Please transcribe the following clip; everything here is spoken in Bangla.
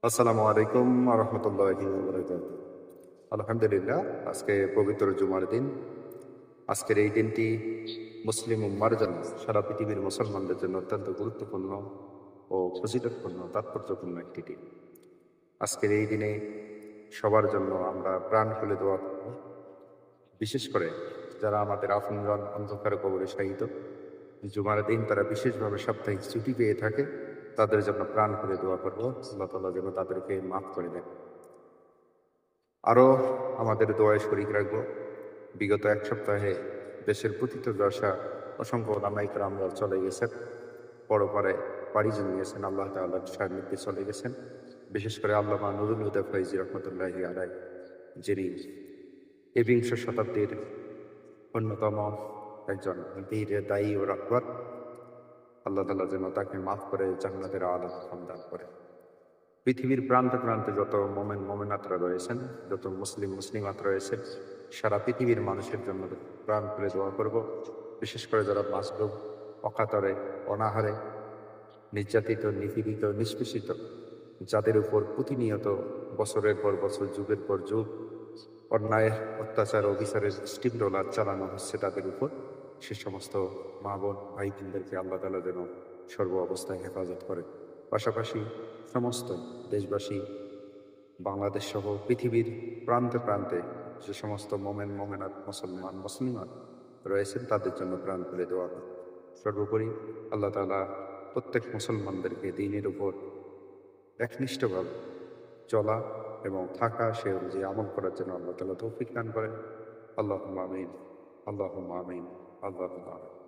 আসসালামু আলাইকুম রহমতুল্লাহি আলহামদুলিল্লাহ। আজকে পবিত্র জুমার দিন। আজকের এই দিনটি মুসলিম উম্মার জন্য, সারা পৃথিবীর মুসলমানদের জন্য অত্যন্ত গুরুত্বপূর্ণ ও ফজিলতপূর্ণ, তাৎপর্যপূর্ণ একটি দিন। আজকের এই দিনে সবার জন্য আমরা প্রাণ খুলে দোয়া করব। বিশেষ করে যারা আমাদের আপনজন অন্ধকার কবরে শায়িত, জুমার দিন তারা বিশেষভাবে সাপ্তাহিক ছুটি পেয়ে থাকে, তাদের জন্য প্রাণ খুলে দোয়া করবো আল্লাহ তাআলা যেন তাদেরকে মাফ করে দেন। আরও আমাদের দোয়ায় শরীক রাখবো। বিগত এক সপ্তাহে দেশের প্রথিত দশা অসংখ্য ওলামায়ে আমরা চলে গেছেন, পরপারে পাড়ি জমিয়েছেন, আল্লাহ তাআলার সান্নিধ্যে চলে গেছেন। বিশেষ করে আল্লামা নুরুল হুদা ফয়জী রহমতুল্লাহি আলাইহি, যিনি বিংশ শতাব্দীর অন্যতম একজন বীর দায়ী ও রাহবার, আল্লাহ তাআলা যেন তাকে মাফ করে জান্নাতের আলা দান করে। পৃথিবীর প্রান্তে প্রান্তে যত মোমেন মোমেনাতরা রয়েছেন, যত মুসলিম মুসলিমাত রয়েছেন, সারা পৃথিবীর মানুষের জন্য প্রাণ খুলে দোয়া করব। বিশেষ করে যারা মাসলুম, অকাতরে, অনাহারে, নির্যাতিত, নিপীড়িত, নিষ্পেষিত, যাদের উপর প্রতিনিয়ত বছরের পর বছর, যুগের পর যুগ অন্যায়, অত্যাচার, অবিচারের স্টিমরোলার চালানো হচ্ছে তাদের উপর, সে সমস্ত মা বোন ভাই বোনদেরকে আল্লাহ তাআলা যেন সর্ব অবস্থায় হেফাজত করে। পাশাপাশি সমস্ত দেশবাসী, বাংলাদেশ সহ পৃথিবীর প্রান্তে প্রান্তে যে সমস্ত মোমেন মোমেনাত, মুসলমান মুসলিমাত রয়েছেন, তাদের জন্য প্রাণ খুলে দেওয়া হয়। সর্বোপরি আল্লাহ তাআলা প্রত্যেক মুসলমানদেরকে দ্বীনের উপর একনিষ্ঠভাবে চলা এবং থাকা, সে অনুযায়ী আমল করার জন্য আল্লাহ তাআলা তৌফিক দান করেন। আল্লাহুম্মা আমিন, আল্লাহুম্মা আমিন, আল্লাহুম্মা আমিন।